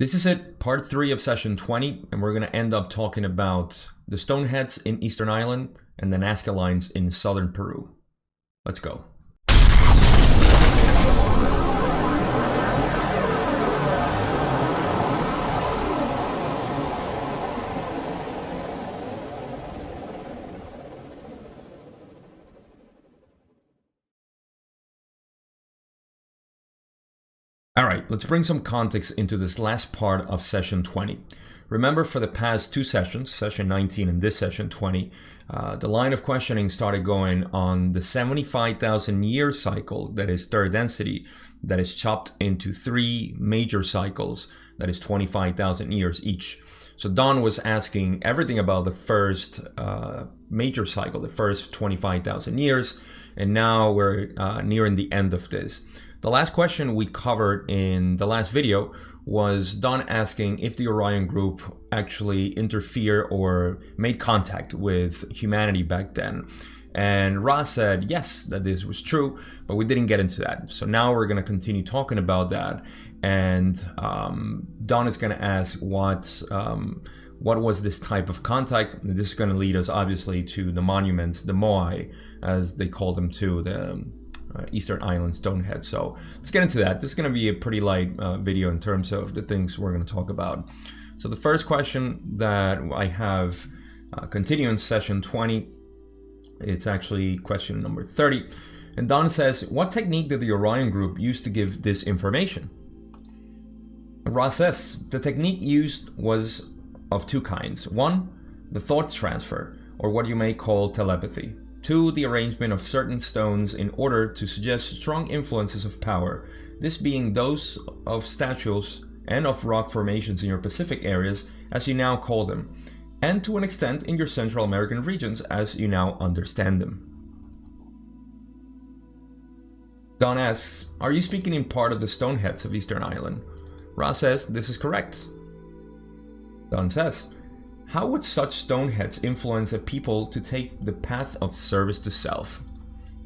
This is it, part 3 of session 20, and we're going to end up talking about the stoneheads in Eastern Ireland and the Nazca lines in southern Peru. Let's go. Alright, let's bring some context into this last part of session 20. Remember, for the past two sessions, session 19 and this session 20, the line of questioning started going on the 75,000 year cycle, that is third density, that is chopped into three major cycles, that is 25,000 years each. So Don was asking everything about the first major cycle, the first 25,000 years, and now we're nearing the end of this. The last question we covered in the last video was Don asking if the Orion group actually interfered or made contact with humanity back then. And Ra said yes, that this was true, but we didn't get into that. So now we're going to continue talking about that. And Don is going to ask what was this type of contact. And this is going to lead us obviously to the monuments, the moai, as they call them too, the Eastern Island stonehead. So let's get into that. This is going to be a pretty light video in terms of the things we're going to talk about. So the first question that I have continuing session 20, it's actually question number 30. And Don says, what technique did the Orion group use to give this information? And Ross says, the technique used was of two kinds. One, the thought transfer, or what you may call telepathy. Two, the arrangement of certain stones in order to suggest strong influences of power, this being those of statues and of rock formations in your Pacific areas, as you now call them, and to an extent in your Central American regions, as you now understand them. Don asks, are you speaking in part of the stoneheads of Eastern Ireland? Ra says, this is correct. Don says, how would such stoneheads influence a people to take the path of service to self?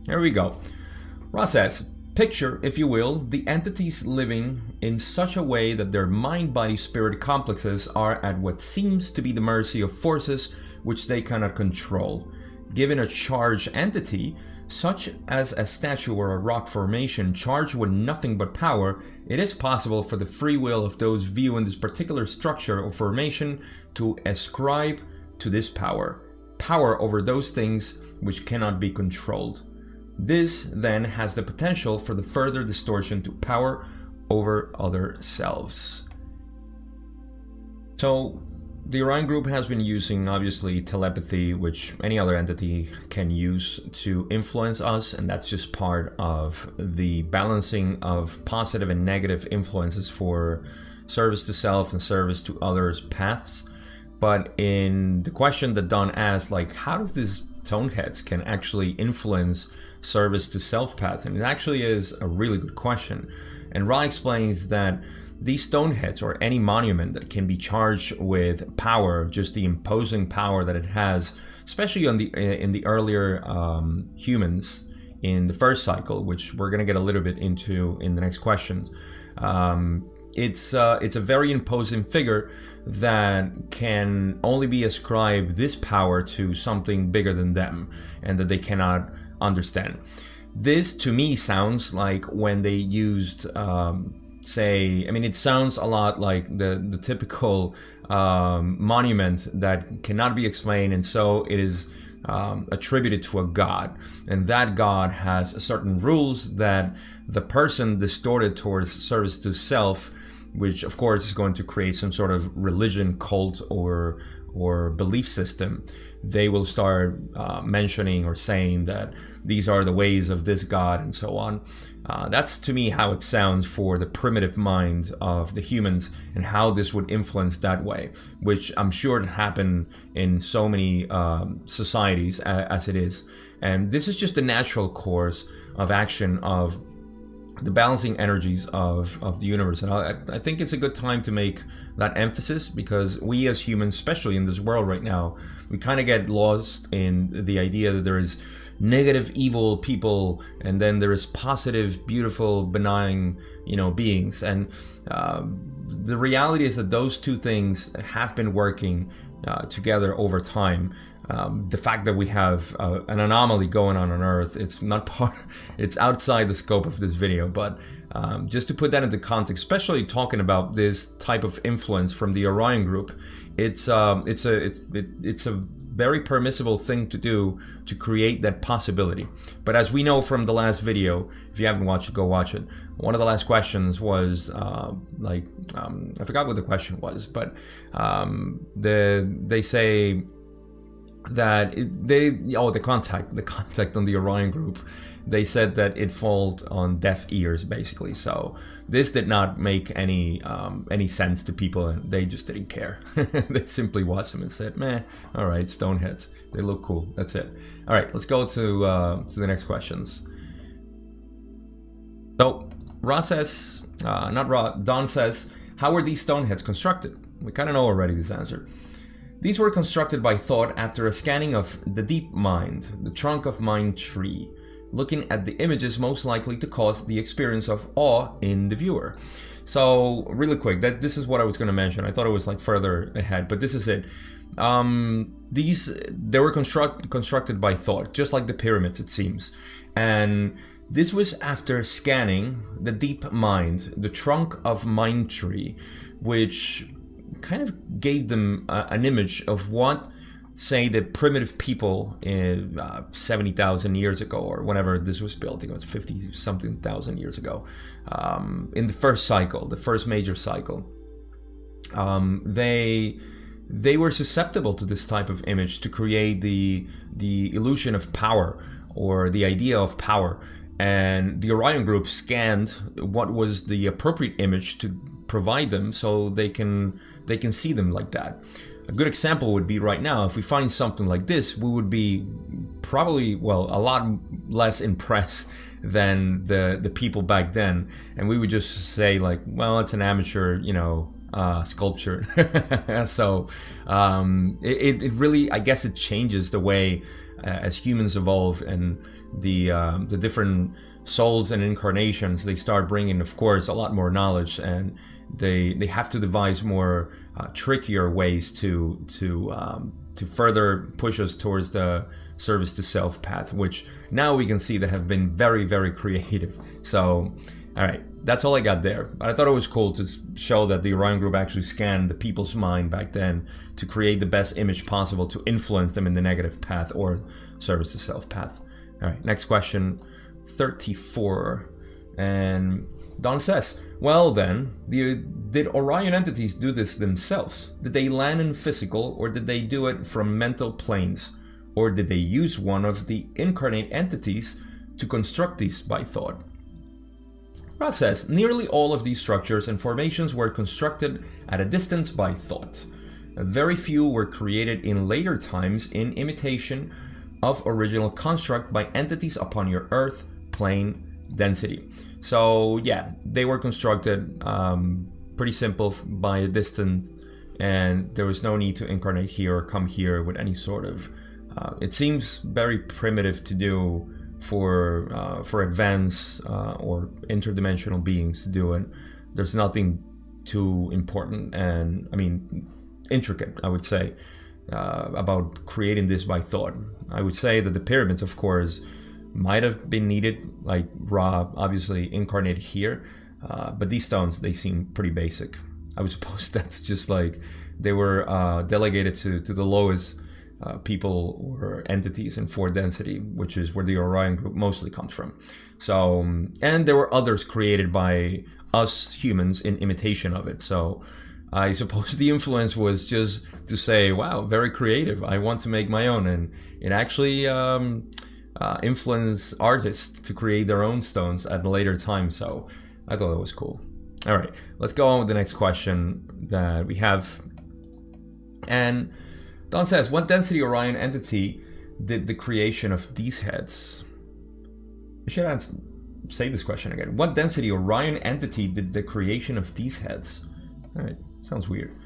Here we go. Ra says, picture, if you will, the entities living in such a way that their mind-body-spirit complexes are at what seems to be the mercy of forces which they cannot control. Given a charged entity, such as a statue or a rock formation charged with nothing but power, it is possible for the free will of those viewing this particular structure or formation to ascribe to this power over those things which cannot be controlled. This then has the potential for the further distortion to power over other selves. So the Orion group has been using, obviously, telepathy, which any other entity can use to influence us, and that's just part of the balancing of positive and negative influences for service to self and service to others paths. But in the question that Don asked, like, how does this stoneheads can actually influence service to self path? And it actually is a really good question. And Ra explains that these stoneheads, or any monument that can be charged with power, just the imposing power that it has, especially on in the earlier humans in the first cycle, which we're going to get a little bit into in the next questions. It's a very imposing figure that can only be ascribed this power to something bigger than them, and that they cannot understand. This to me sounds like when they used it sounds a lot like the typical monument that cannot be explained, and so it is attributed to a god, and that god has certain rules that the person distorted towards service to self, which of course is going to create some sort of religion, cult, or belief system. They will start mentioning or saying that these are the ways of this god and so on. That's to me how it sounds for the primitive mind of the humans, and how this would influence that way, which I'm sure it happened in so many societies as it is. And this is just the natural course of action of the balancing energies of the universe. And I think it's a good time to make that emphasis, because we as humans, especially in this world right now, we kind of get lost in the idea that there is negative, evil people, and then there is positive, beautiful, benign, beings. And the reality is that those two things have been working together over time. The fact that we have an anomaly going on Earth, it's outside the scope of this video, but just to put that into context, especially talking about this type of influence from the Orion group, it's a very permissible thing to do to create that possibility. But as we know from the last video, if you haven't watched it, go watch it. One of the last questions was I forgot what the question was, but they say that the contact on the Orion group, they said that it falls on deaf ears, basically. So this did not make any sense to people, and they just didn't care. They simply watched them and said, meh, all right, stoneheads, they look cool, that's it. All right, let's go to the next questions. So Don says, how were these stoneheads constructed? We kind of know already this answer. These were constructed by thought after a scanning of the deep mind, the trunk of mind tree, looking at the images most likely to cause the experience of awe in the viewer. So really quick, this is what I was going to mention. I thought it was like further ahead, but this is it. They were constructed by thought, just like the pyramids, it seems. And this was after scanning the deep mind, the trunk of mind tree, which kind of gave them an image of what, say, the primitive people in 70,000 years ago, or whenever this was built, I think it was 50-something thousand years ago, in the first cycle, the first major cycle, they were susceptible to this type of image to create the illusion of power, or the idea of power. And the Orion group scanned what was the appropriate image to provide them, so they can see them like that. A good example would be right now, if we find something like this, we would be probably, well, a lot less impressed than the people back then, and we would just say like, well, it's an amateur, sculpture. So it really, I guess, it changes the way as humans evolve, and the different souls and incarnations, they start bringing, of course, a lot more knowledge, and they have to devise more trickier ways to further push us towards the service to self path, which now we can see that have been very, very creative. So, all right, that's all I got there. But I thought it was cool to show that the Orion group actually scanned the people's mind back then to create the best image possible to influence them in the negative path or service to self path. All right, next question, 34. And Don says, well then, did Orion entities do this themselves? Did they land in physical, or did they do it from mental planes? Or did they use one of the incarnate entities to construct these by thought? Ra says, nearly all of these structures and formations were constructed at a distance by thought. Very few were created in later times in imitation of original construct by entities upon your Earth plane density. So yeah, they were constructed pretty simple by a distance, and there was no need to incarnate here or come here with any sort of it seems very primitive to do for advanced or interdimensional beings to do it. There's nothing too important and, I mean, intricate, I would say, about creating this by thought. I would say that the pyramids, of course, might have been needed, like Ra obviously incarnated here, but these stones, they seem pretty basic. I would suppose that's just like they were delegated to the lowest people or entities in 4 density, which is where the Orion group mostly comes from. So, and there were others created by us humans in imitation of it. So I suppose the influence was just to say, wow, very creative, I want to make my own. And it actually influenced artists to create their own stones at a later time. So I thought that was cool. All right, let's go on with the next question that we have. And Don says, what density Orion entity did the creation of these heads? I should say this question again. What density Orion entity did the creation of these heads? All right, sounds weird.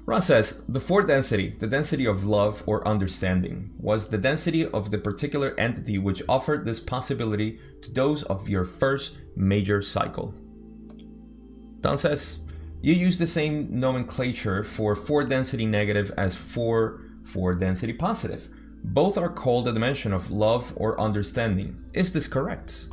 Ra says, the fourth density, the density of love or understanding, was the density of the particular entity which offered this possibility to those of your first major cycle. Don says, you use the same nomenclature for fourth density negative as for fourth density positive. Both are called a dimension of love or understanding. Is this correct?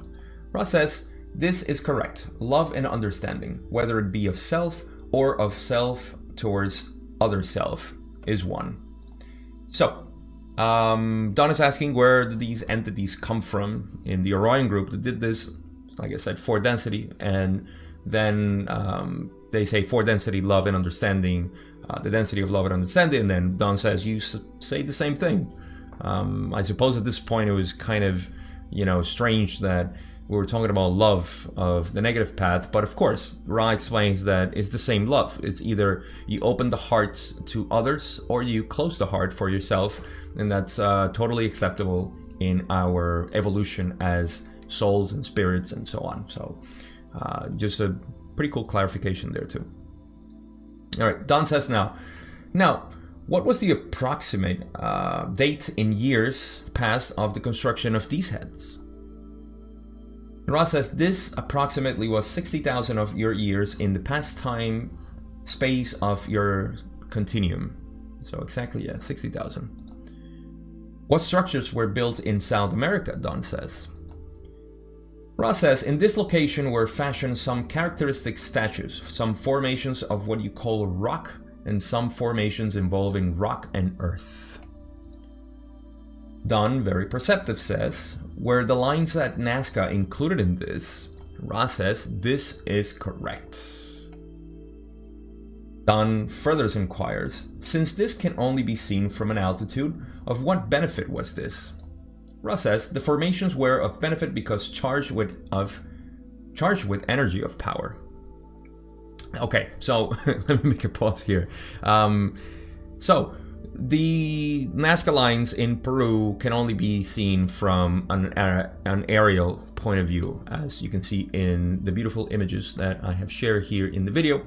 Ra says, this is correct. Love and understanding, whether it be of self or of self towards other self, is one. So, Don is asking where did these entities come from in the Orion group that did this, like I said, for density, and then they say for density, love and understanding, the density of love and understanding, and then Don says, you say the same thing. I suppose at this point it was kind of, strange that we were talking about love of the negative path, but of course, Ra explains that it's the same love. It's either you open the heart to others or you close the heart for yourself, and that's totally acceptable in our evolution as souls and spirits and so on. So just a pretty cool clarification there too. All right, Don says now, what was the approximate date in years past of the construction of these heads? Ra says this approximately was 60,000 of your years in the past time space of your continuum. So exactly, 60,000. What structures were built in South America, Don says. Ra says, in this location were fashioned some characteristic statues, some formations of what you call rock, and some formations involving rock and earth. Don, very perceptive, says, were the lines at Nazca included in this? Ra says, this is correct. Don further inquires, since this can only be seen from an altitude, of what benefit was this? Ra says, the formations were of benefit because charged with energy of power. Okay, so let me make a pause here. So the Nazca lines in Peru can only be seen from an aerial point of view, as you can see in the beautiful images that I have shared here in the video.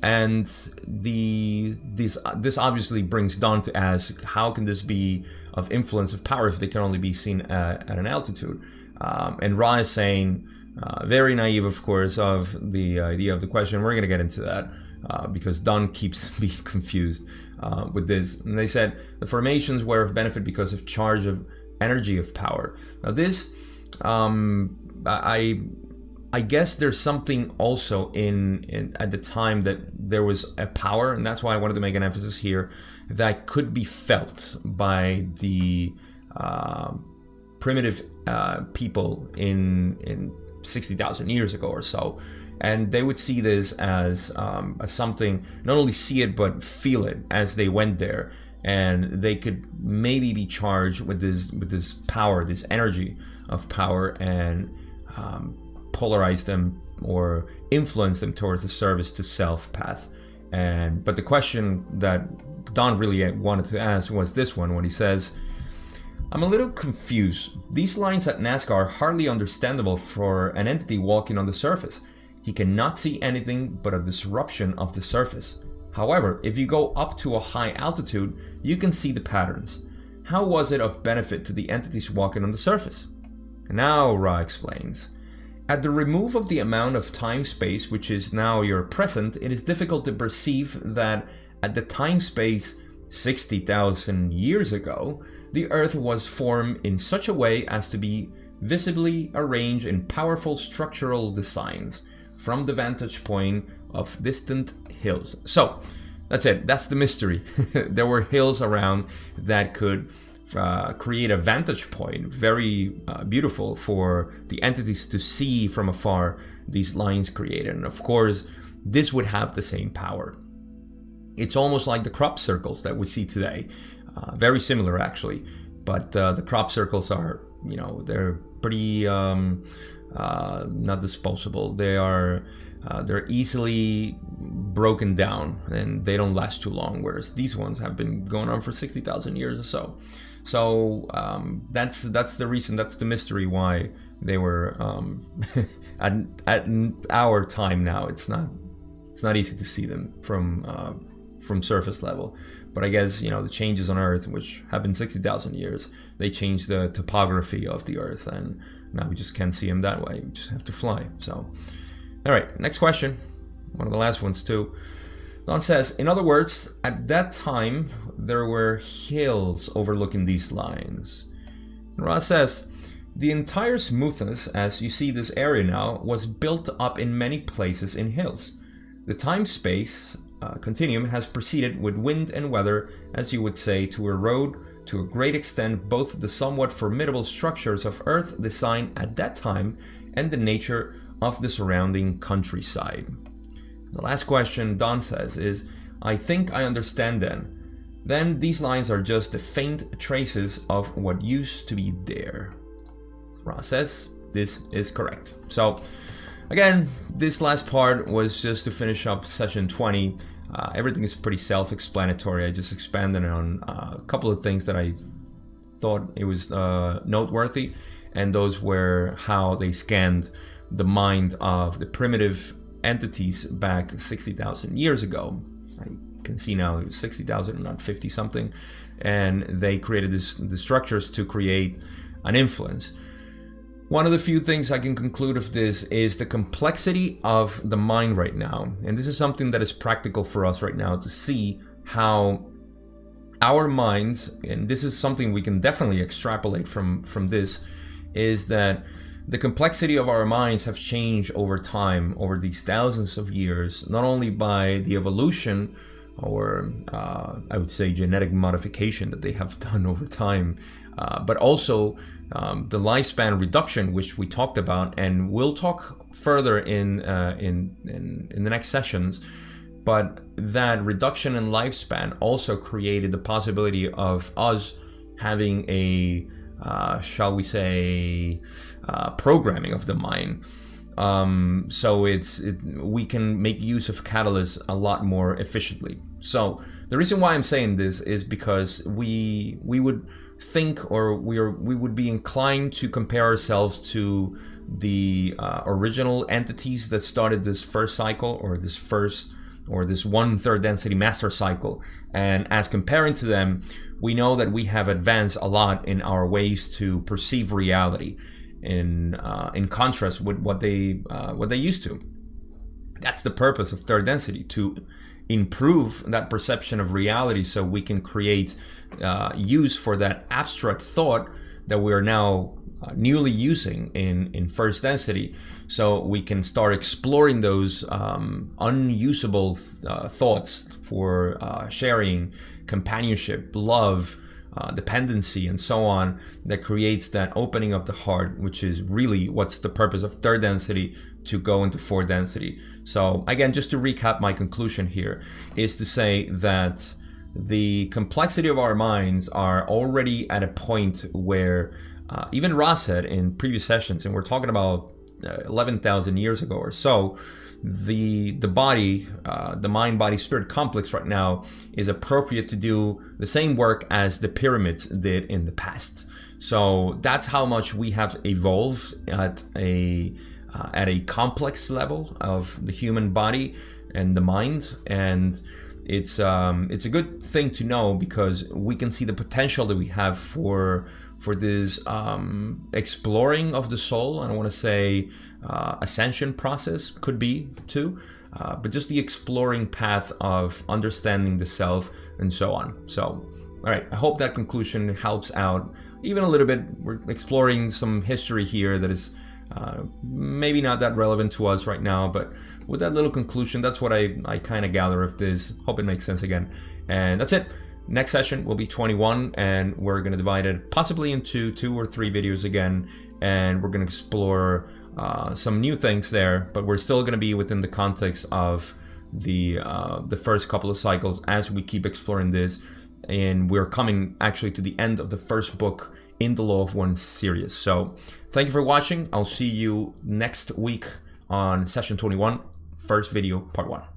And this obviously brings Don to ask, how can this be of influence of power if they can only be seen at an altitude? And Ra is saying, very naive, of course, of the idea of the question. We're going to get into that because Don keeps being confused with this. And they said the formations were of benefit because of charge of energy of power. Now this, I guess there's something also in at the time that there was a power, and that's why I wanted to make an emphasis here, that could be felt by the primitive people in 60,000 years ago or so, and they would see this as something, not only see it but feel it as they went there, and they could maybe be charged with this power, this energy of power, and polarize them or influence them towards the service to self path. But the question that Don really wanted to ask was this one, when he says, I'm a little confused. These lines at Nazca are hardly understandable for an entity walking on the surface. He cannot see anything but a disruption of the surface. However, if you go up to a high altitude, you can see the patterns. How was it of benefit to the entities walking on the surface? And now Ra explains. At the remove of the amount of time-space which is now your present, it is difficult to perceive that at the time-space 60,000 years ago, the Earth was formed in such a way as to be visibly arranged in powerful structural designs from the vantage point of distant hills. So, that's it. That's the mystery. There were hills around that could create a vantage point, very beautiful for the entities to see from afar these lines created. And of course, this would have the same power. It's almost like the crop circles that we see today. Very similar, actually. But the crop circles are, they're pretty not disposable. They're easily broken down and they don't last too long, whereas these ones have been going on for 60,000 years or so. So that's the reason, that's the mystery why they were at our time now. It's not easy to see them from from surface level. But I guess, you know, the changes on Earth, which have been 60,000 years, they changed the topography of the Earth, and now we just can't see them that way. We just have to fly. So, all right, next question. One of the last ones too. Don says, in other words, at that time, there were hills overlooking these lines. And Ross says, the entire smoothness, as you see this area now, was built up in many places in hills. The time-space continuum has proceeded with wind and weather, as you would say, to erode to a great extent both the somewhat formidable structures of Earth design at that time and the nature of the surrounding countryside. The last question, Don says, is, I think I understand then. Then these lines are just the faint traces of what used to be there. Ross says, this is correct. So, again, this last part was just to finish up session 20. Everything is pretty self-explanatory. I just expanded on a couple of things that I thought it was noteworthy, and those were how they scanned the mind of the primitive entities back 60,000 years ago. I can see now it was 60,000, not 50 something, and they created the structures to create an influence. One of the few things I can conclude of this is the complexity of the mind right now. And this is something that is practical for us right now to see how our minds, and this is something we can definitely extrapolate from this, is that the complexity of our minds have changed over time, over these thousands of years, not only by the evolution or I would say genetic modification that they have done over time, but also the lifespan reduction, which we talked about, and we'll talk further in the next sessions. But that reduction in lifespan also created the possibility of us having a, shall we say, programming of the mind. So we can make use of catalysts a lot more efficiently. So the reason why I'm saying this is because we would think, or we would be inclined to compare ourselves to the original entities that started this first cycle, or this 1/3 density master cycle. And as comparing to them, we know that we have advanced a lot in our ways to perceive reality, in contrast with what they used to. That's the purpose of third density, to improve that perception of reality, so we can create use for that abstract thought that we are now newly using in first density, so we can start exploring those unusable thoughts for sharing, companionship, love, dependency, and so on, that creates that opening of the heart, which is really what's the purpose of third density, to go into fourth density. So again, just to recap, my conclusion here is to say that the complexity of our minds are already at a point where even Ross said in previous sessions, and we're talking about 11,000 years ago or so, the body, the mind, body, spirit complex right now is appropriate to do the same work as the pyramids did in the past. So that's how much we have evolved at a complex level of the human body and the mind. And it's a good thing to know, because we can see the potential that we have for this exploring of the soul. I don't want to say ascension process, could be too, but just the exploring path of understanding the self and so on. So, all right, I hope that conclusion helps out even a little bit. We're exploring some history here that is maybe not that relevant to us right now, but with that little conclusion, that's what I kind of gather of this. Hope it makes sense again. And that's it. Next session will be 21, and we're going to divide it possibly into 2 or 3 videos again, and we're going to explore some new things there, but we're still going to be within the context of the first couple of cycles as we keep exploring this. And we're coming actually to the end of the first book in the Law of One series. So thank you for watching. I'll see you next week on session 21, first video, part 1.